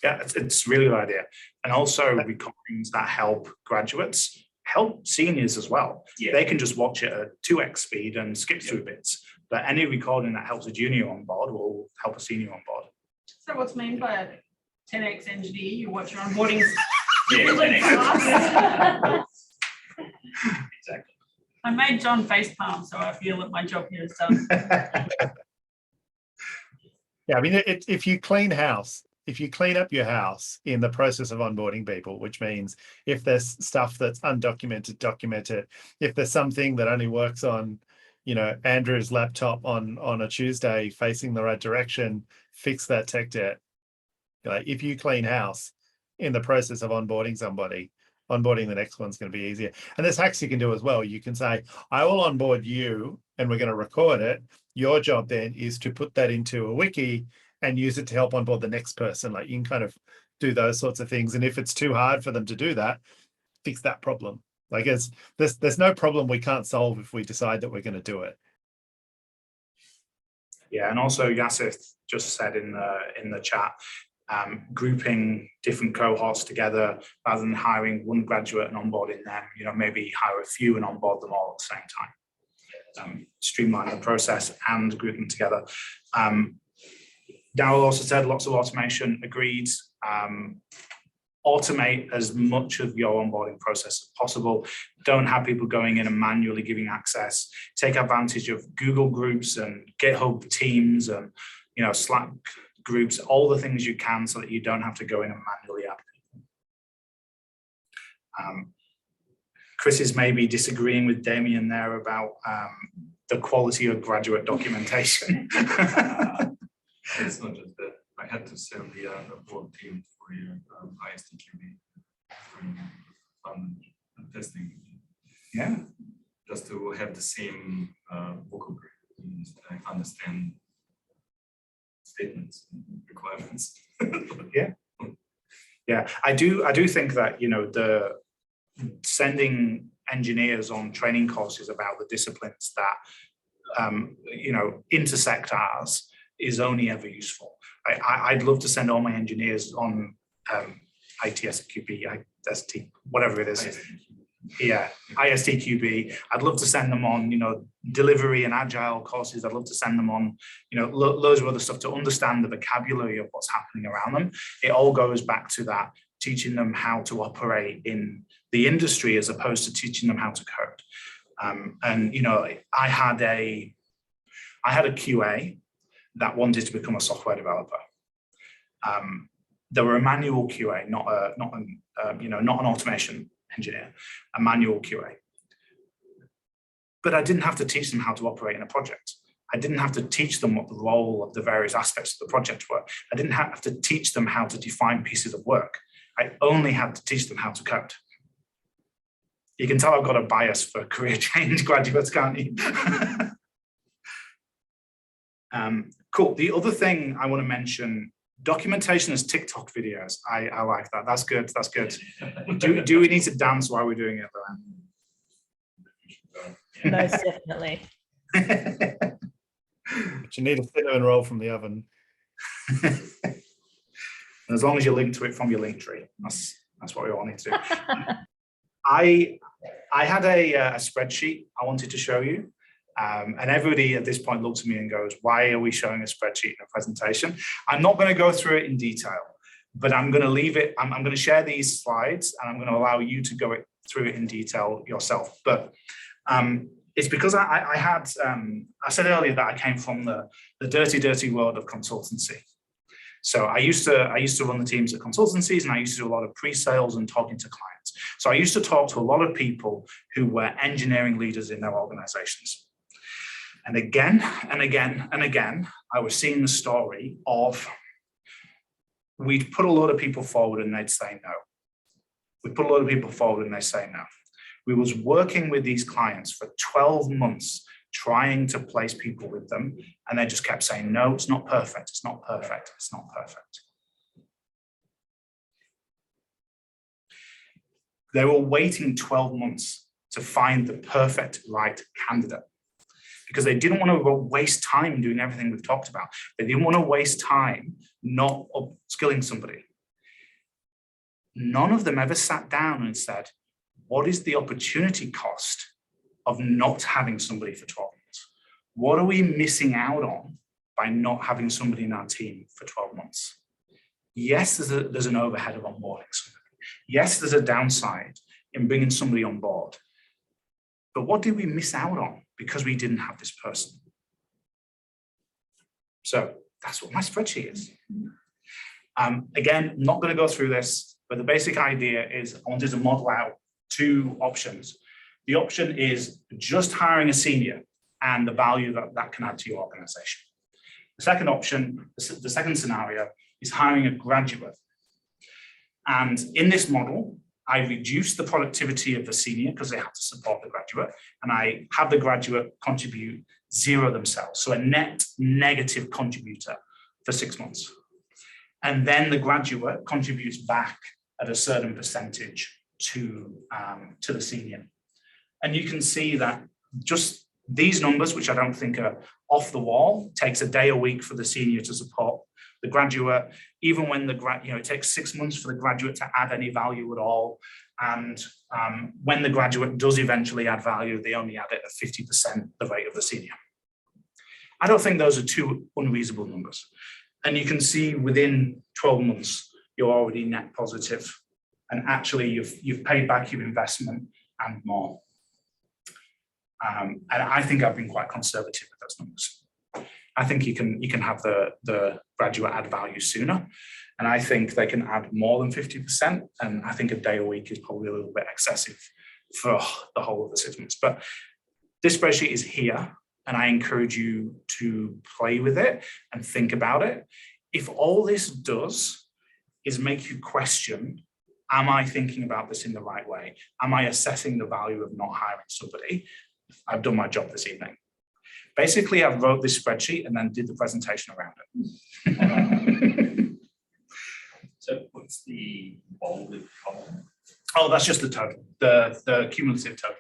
Yeah, it's a really good idea. And also recordings that help graduates, help seniors as well. Yeah. They can just watch it at 2x speed and skip through bits. But any recording that helps a junior on board will help a senior on board. So what's meant by a 10x engineer? You watch your onboarding. Yeah, really 10x. fast. Exactly. I made John facepalm, so I feel that my job here is done. Yeah, I mean, if you clean house if you clean up your house in the process of onboarding people, which means if there's stuff that's undocumented, document it. If there's something that only works on, you know, Andrew's laptop on a Tuesday facing the right direction, fix that tech debt. Like if you clean house in the process of onboarding somebody, onboarding the next one's going to be easier. And there's hacks you can do as well. You can say, I will onboard you and we're going to record it. Your job then is to put that into a wiki and use it to help onboard the next person. Like you can kind of do those sorts of things. And if it's too hard for them to do that, fix that problem. Like there's no problem we can't solve if we decide that we're going to do it. Yeah, and also Yasif just said in the chat, grouping different cohorts together rather than hiring one graduate and onboarding them, you know, maybe hire a few and onboard them all at the same time. Streamline the process and group them together. Darryl also said lots of automation, agreed. Automate as much of your onboarding process as possible. Don't have people going in and manually giving access. Take advantage of Google Groups and GitHub Teams and, you know, Slack groups, all the things you can so that you don't have to go in and manually add people. Chris is maybe disagreeing with Damien there about the quality of graduate documentation. It's not just that. I had to send the board team for your ISTQB testing. Yeah. Just to have the same vocabulary and understand statements and requirements. Yeah, I do think that, you know, the sending engineers on training courses about the disciplines that you know, intersect ours is only ever useful. I'd love to send all my engineers on ITSQB, IST, whatever it is. Yeah, ISTQB. I'd love to send them on, you know, delivery and agile courses. I'd love to send them on, you know, loads of other stuff to understand the vocabulary of what's happening around them. It all goes back to that, teaching them how to operate in the industry as opposed to teaching them how to code. And, you know, I had a QA that wanted to become a software developer. They were a manual QA, not an automation engineer, a manual QA. But I didn't have to teach them how to operate in a project. I didn't have to teach them what the role of the various aspects of the project were. I didn't have to teach them how to define pieces of work. I only had to teach them how to code. You can tell I've got a bias for career change graduates, can't you? Cool. The other thing I want to mention, documentation as TikTok videos. I like that. That's good. That's good. Do we need to dance while we're doing it though? Most definitely. But you need a cinnamon roll from the oven. As long as you link to it from your link tree, that's what we all need to do. I had a spreadsheet I wanted to show you. And everybody at this point looks at me and goes, why are we showing a spreadsheet in a presentation? I'm not going to go through it in detail, but I'm going to leave it. I'm going to share these slides and I'm going to allow you to go through it in detail yourself. But it's because I said earlier that I came from the dirty world of consultancy. So I used to run the teams at consultancies, and I used to do a lot of pre-sales and talking to clients. So I used to talk to a lot of people who were engineering leaders in their organizations. And again and again and again, I was seeing the story of we'd put a lot of people forward and they'd say no. We put a lot of people forward and they say no. We was working with these clients for 12 months, trying to place people with them, and they just kept saying, no, it's not perfect, it's not perfect, it's not perfect. They were waiting 12 months to find the perfect right candidate because they didn't want to waste time doing everything we've talked about. They didn't want to waste time not upskilling somebody. None of them ever sat down and said, what is the opportunity cost of not having somebody for 12 months? What are we missing out on by not having somebody in our team for 12 months? Yes, there's an overhead of onboarding somebody. Yes, there's a downside in bringing somebody on board. But what did we miss out on because we didn't have this person? So that's what my spreadsheet is. Again, not going to go through this, but the basic idea is I wanted to model out two options. The option is just hiring a senior and the value that that can add to your organization. The second option, the second scenario, is hiring a graduate. And in this model, I reduce the productivity of the senior because they have to support the graduate, and I have the graduate contribute 0 themselves, so a net negative contributor for 6 months. And then the graduate contributes back at a certain percentage to the senior. And you can see that just these numbers, which I don't think are off the wall, takes a day a week for the senior to support the graduate, even when it takes 6 months for the graduate to add any value at all. And when the graduate does eventually add value, they only add it at 50% the rate of the senior. I don't think those are two unreasonable numbers. And you can see within 12 months, you're already net positive. And actually you've paid back your investment and more. And I think I've been quite conservative with those numbers. I think you can have the graduate add value sooner. And I think they can add more than 50%. And I think a day a week is probably a little bit excessive for the whole of the 6 months. But this spreadsheet is here, and I encourage you to play with it and think about it. If all this does is make you question, am I thinking about this in the right way? Am I assessing the value of not hiring somebody? I've done my job this evening. Basically, I wrote this spreadsheet and then did the presentation around it. So what's the bolded column? Oh, that's just the total, the cumulative total.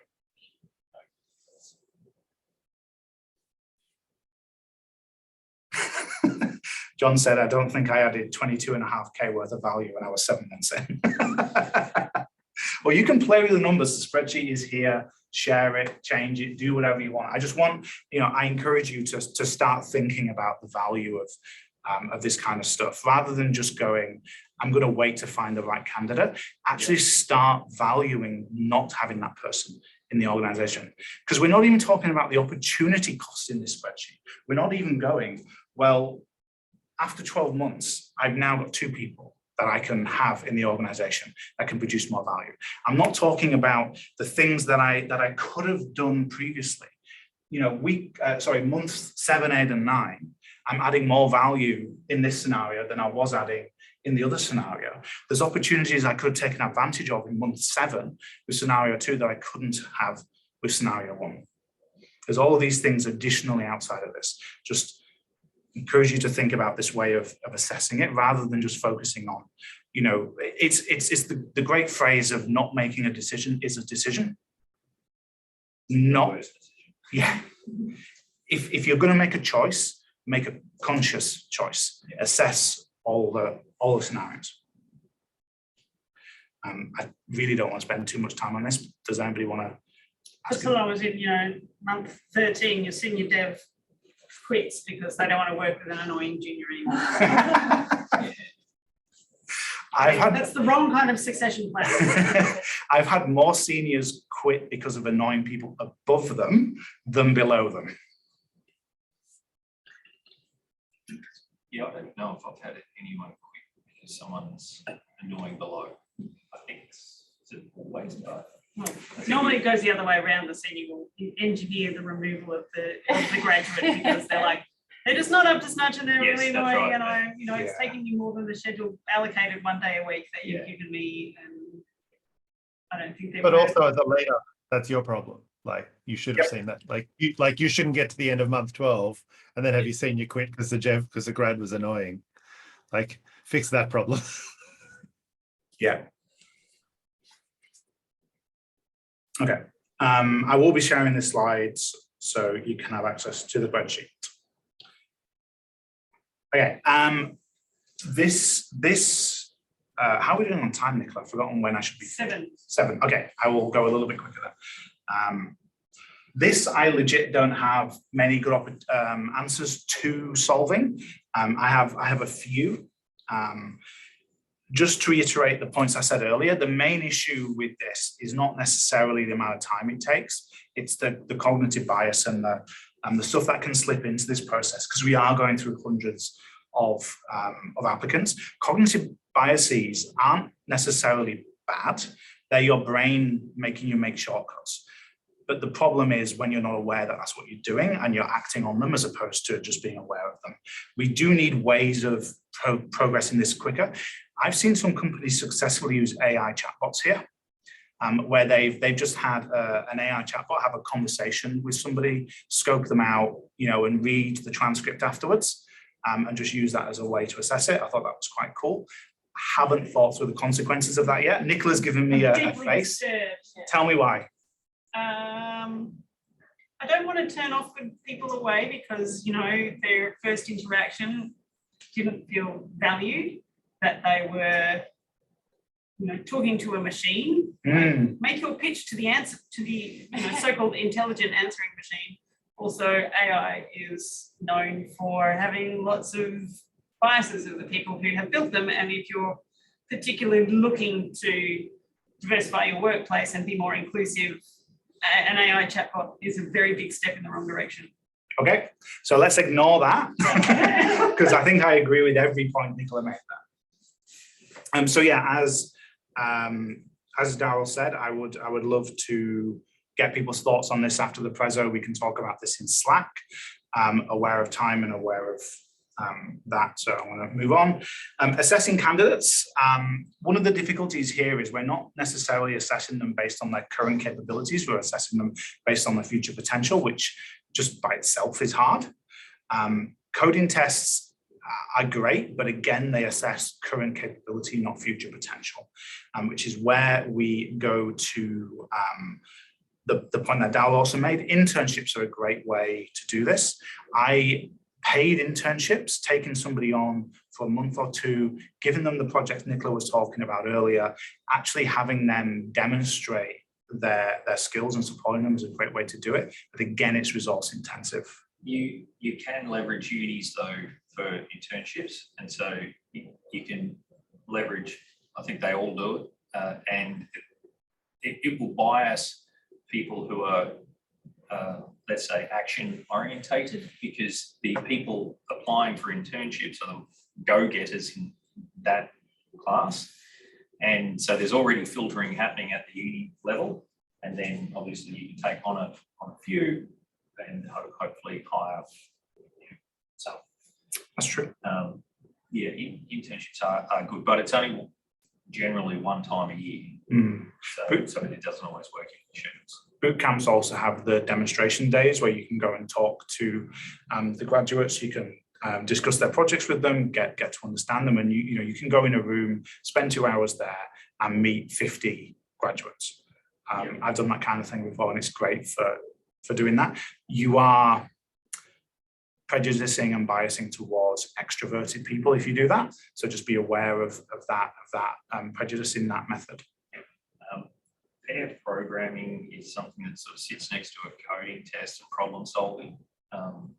John said, I don't think I added 22.5K worth of value when I was 7 months in. Well, you can play with the numbers. The spreadsheet is here. Share it, change it, do whatever you want. I just want, I encourage you to start thinking about the value of this kind of stuff, rather than just going, I'm going to wait to find the right candidate. Actually start valuing not having that person in the organization. Because we're not even talking about the opportunity cost in this spreadsheet. We're not even going, well, after 12 months, I've now got 2 people that I can have in the organization that can produce more value. I'm not talking about the things that I could have done previously. Months 7, 8, and 9, I'm adding more value in this scenario than I was adding in the other scenario. There's opportunities I could have taken advantage of in month 7 with scenario 2 that I couldn't have with scenario 1. There's all of these things additionally outside of this. Just encourage you to think about this way of assessing it, rather than just focusing on, it's the great phrase of not making a decision is a decision. Yeah. If you're going to make a choice, make a conscious choice. Assess all the scenarios. I really don't want to spend too much time on this. Does anybody want to? Just because I was in, month 13, your senior dev quits because they don't want to work with an annoying junior anymore. That's the wrong kind of succession plan. I've had more seniors quit because of annoying people above them than below them. Yeah, I don't know if I've had anyone quit because someone's annoying below. I think it's always bad. Well, normally it goes the other way around. The senior will engineer the removal of the graduate because they're just not up to scratch and they're really annoying, right. And it's taking you more than the schedule allocated 1 day a week that you've given me, and I don't think they're. But also as a leader, that's your problem. Like you should have seen that. Like you shouldn't get to the end of month 12 and then have your senior quit because the grad was annoying. Like fix that problem. Yeah. Okay, I will be sharing the slides so you can have access to the spreadsheet. Okay, how are we doing on time, Nicola? I've forgotten when I should be. 7. 7, okay, I will go a little bit quicker then. This, I legit don't have many good answers to solving. I have a few. Just to reiterate the points I said earlier, the main issue with this is not necessarily the amount of time it takes, it's the cognitive bias and the stuff that can slip into this process, because we are going through hundreds of applicants. Cognitive biases aren't necessarily bad. They're your brain making you make shortcuts. But the problem is when you're not aware that that's what you're doing and you're acting on them as opposed to just being aware of them. We do need ways of progressing this quicker. I've seen some companies successfully use AI chatbots here, where they've just had an AI chatbot have a conversation with somebody, scope them out, and read the transcript afterwards, and just use that as a way to assess it. I thought that was quite cool. Haven't thought through the consequences of that yet. Nicola's given me a face. Tell me why. I don't want to turn off people away because, their first interaction didn't feel valued, that they were, talking to a machine. Make your pitch to the answer, to the so-called intelligent answering machine. Also, AI is known for having lots of biases of the people who have built them. And if you're particularly looking to diversify your workplace and be more inclusive, an AI chatbot is a very big step in the wrong direction. Okay, so let's ignore that because I think I agree with every point Nicola made there. So yeah, as Darryl said, I would love to get people's thoughts on this after the prezo. We can talk about this in Slack. Aware of time and aware of that. So I want to move on. Assessing candidates. One of the difficulties here is we're not necessarily assessing them based on their current capabilities. We're assessing them based on their future potential, which just by itself is hard. Coding tests are great, but again, they assess current capability, not future potential, which is where we go to the point that Darryl also made. Internships are a great way to do this. Paid internships, taking somebody on for a month or two, giving them the project Nicola was talking about earlier, actually having them demonstrate their skills and supporting them is a great way to do it. But again, it's resource intensive. You can leverage unis though for internships, and so you can leverage, I think they all do it, and it will bias people who are let's say action orientated, because the people applying for internships are the go-getters in that class. And so there's already filtering happening at the uni level. And then obviously you can take on a few and hopefully hire some. That's true. Yeah, internships are good, but it's only generally one time a year. So it doesn't always work in the schedules. Boot camps also have the demonstration days where you can go and talk to the graduates. You can discuss their projects with them, get to understand them, and you can go in a room, spend 2 hours there, and meet 50 graduates. I've done that kind of thing before, and it's great for doing that. You are prejudicing and biasing towards extroverted people if you do that. So just be aware of that prejudice in that method. Pair programming is something that sort of sits next to a coding test and problem solving.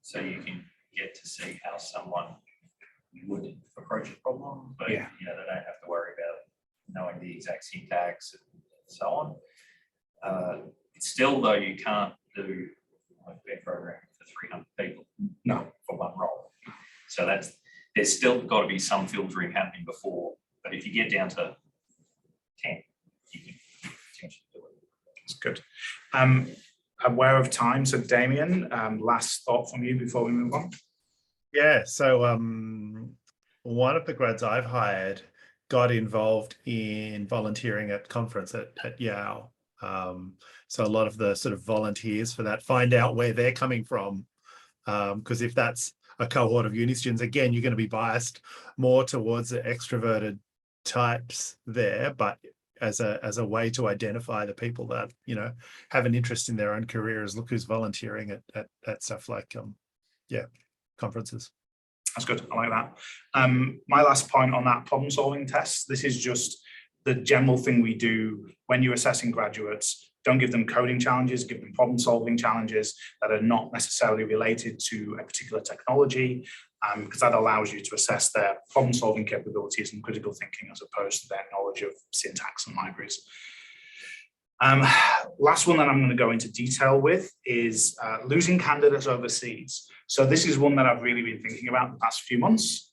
So you can get to see how someone would approach a problem, but they don't have to worry about knowing the exact syntax and so on. Still though, you can't do pair programming for 300 people. No, for one role. So there's still got to be some filtering happening before, but if you get down to 10, you can potentially do it. That's good. Aware of time. So Damien, last thought from you before we move on. Yeah, so one of the grads I've hired got involved in volunteering at conference at Yale. So a lot of the sort of volunteers for that, find out where they're coming from. Because if that's a cohort of uni students, again, you're going to be biased more towards the extroverted types there, but as a way to identify the people that, have an interest in their own careers, look who's volunteering at stuff like, conferences. That's good. I like that. My last point on that problem solving test, this is just the general thing we do when you're assessing graduates. Don't give them coding challenges, give them problem solving challenges that are not necessarily related to a particular technology, because that allows you to assess their problem solving capabilities and critical thinking as opposed to their knowledge of syntax and libraries. Last one that I'm going to go into detail with is losing candidates overseas. So this is one that I've really been thinking about the past few months,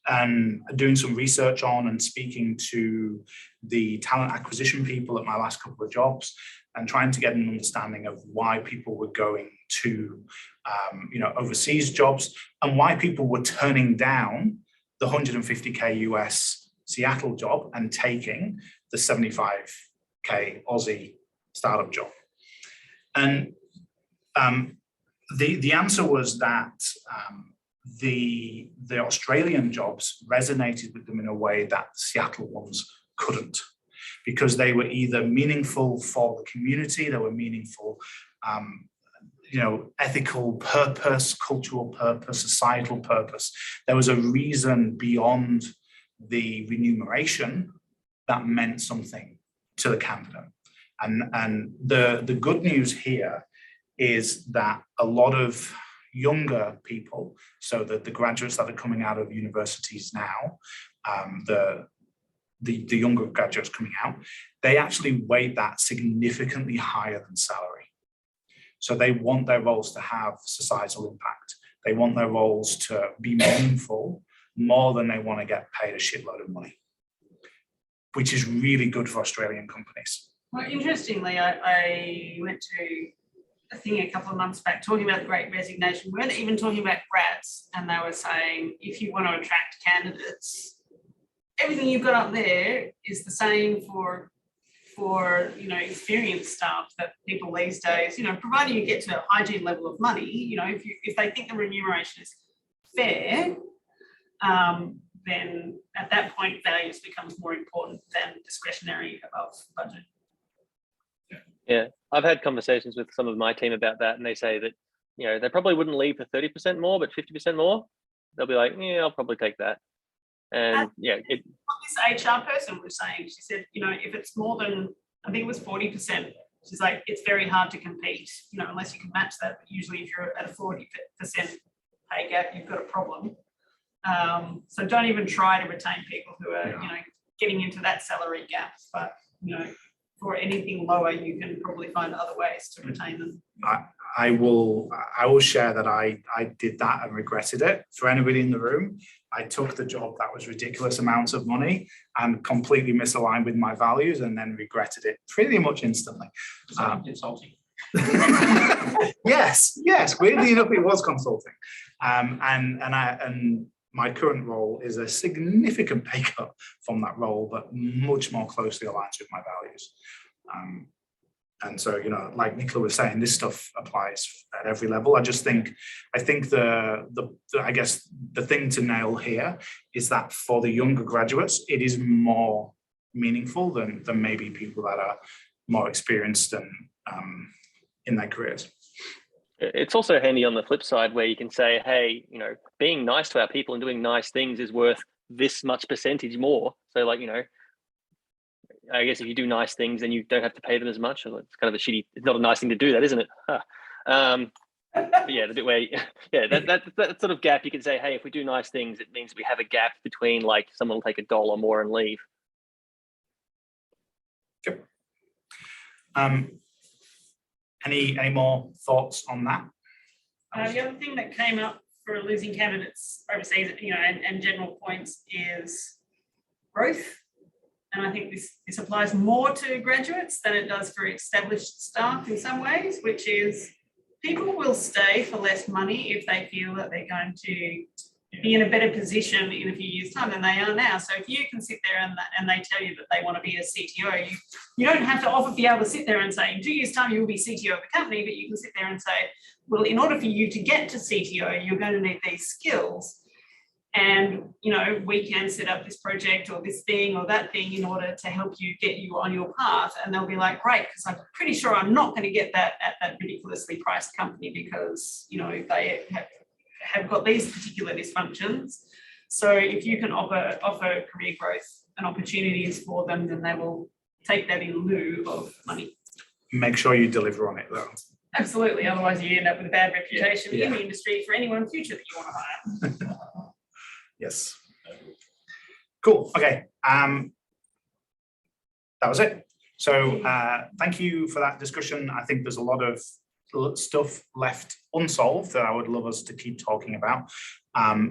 and doing some research on and speaking to the talent acquisition people at my last couple of jobs, and trying to get an understanding of why people were going to overseas jobs, and why people were turning down the 150k US Seattle job and taking the 75k Aussie startup job. And the answer was that the Australian jobs resonated with them in a way that the Seattle ones couldn't, because they were either meaningful for the community, they were meaningful, ethical purpose, cultural purpose, societal purpose. There was a reason beyond the remuneration that meant something to the candidate. And the good news here is that a lot of younger people, so that the graduates that are coming out of universities now, the younger graduates coming out, they actually weight that significantly higher than salary. So they want their roles to have societal impact. They want their roles to be meaningful more than they want to get paid a shitload of money, which is really good for Australian companies. Well, interestingly, I went to a thing a couple of months back talking about the Great Resignation. We weren't even talking about grads, and they were saying, if you want to attract candidates, everything you've got up there is the same for experienced staff, that people these days, providing you get to a hygiene level of money, if they think the remuneration is fair, then at that point values becomes more important than discretionary above budget. Yeah, I've had conversations with some of my team about that, and they say that, they probably wouldn't leave for 30% more, but 50% more, they'll be like, yeah, I'll probably take that. And this HR person was saying, she said, if it's more than, I think it was 40%, she's like, it's very hard to compete, unless you can match that. But usually if you're at a 40% pay gap, you've got a problem. So don't even try to retain people who are, getting into that salary gap. But, for anything lower, you can probably find other ways to retain them. I will share that I did that and regretted it. For anybody in the room, I took the job that was ridiculous amounts of money and completely misaligned with my values, and then regretted it pretty much instantly. Consulting. Yes. Weirdly enough, it was consulting, and my current role is a significant pay cut from that role, but much more closely aligns with my values. And so, like Nicola was saying, this stuff applies at every level. I think I guess the thing to nail here is that for the younger graduates, it is more meaningful than maybe people that are more experienced and in their careers. It's also handy on the flip side, where you can say, hey, being nice to our people and doing nice things is worth this much percentage more. So I guess if you do nice things, then you don't have to pay them as much. It's kind of it's not a nice thing to do that, isn't it? But yeah, the bit where, that sort of gap, you can say, hey, if we do nice things, it means we have a gap between, like, someone will take $1 more and leave. Yep. Any more thoughts on that? The other thing that came up for losing candidates overseas, and general points, is growth. And I think this applies more to graduates than it does for established staff in some ways, which is people will stay for less money if they feel that they're going to be in a better position in a few years' time than they are now. So if you can sit there and they tell you that they want to be a CTO, you don't have to be able to sit there and say, in 2 years' time, you will be CTO of the company, but you can sit there and say, well, in order for you to get to CTO, you're going to need these skills. And, we can set up this project or this thing or that thing in order to help you get you on your path. And they'll be like, great, because I'm pretty sure I'm not going to get that at that ridiculously priced company, because, they have got these particular dysfunctions. So if you can offer career growth and opportunities for them, then they will take that in lieu of money. Make sure you deliver on it, though. Absolutely. Otherwise, you end up with a bad reputation in the industry for anyone in future that you want to hire. Yes. Cool. Okay. That was it. So thank you for that discussion. I think there's a lot of stuff left unsolved that I would love us to keep talking about.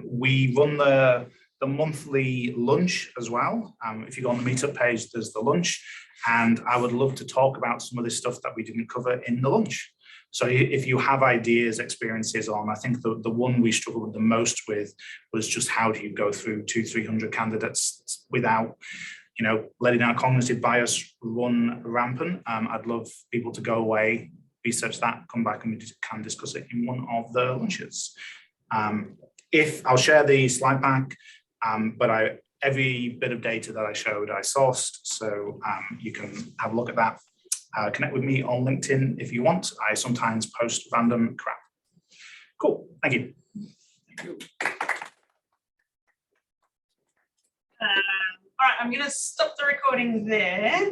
We run the monthly lunch as well. If you go on the meetup page, there's the lunch, and I would love to talk about some of this stuff that we didn't cover in the lunch. So if you have ideas, experiences on, I think the one we struggled the most with was just how do you go through 200-300 candidates without, you know, letting our cognitive bias run rampant. I'd love people to go away, research that, come back, and we can discuss it in one of the lunches. If I'll share the slide pack, but every bit of data that I showed, I sourced, so you can have a look at that. Connect with me on LinkedIn if you want. I sometimes post random crap. Cool, thank you. All right, I'm going to stop the recording there.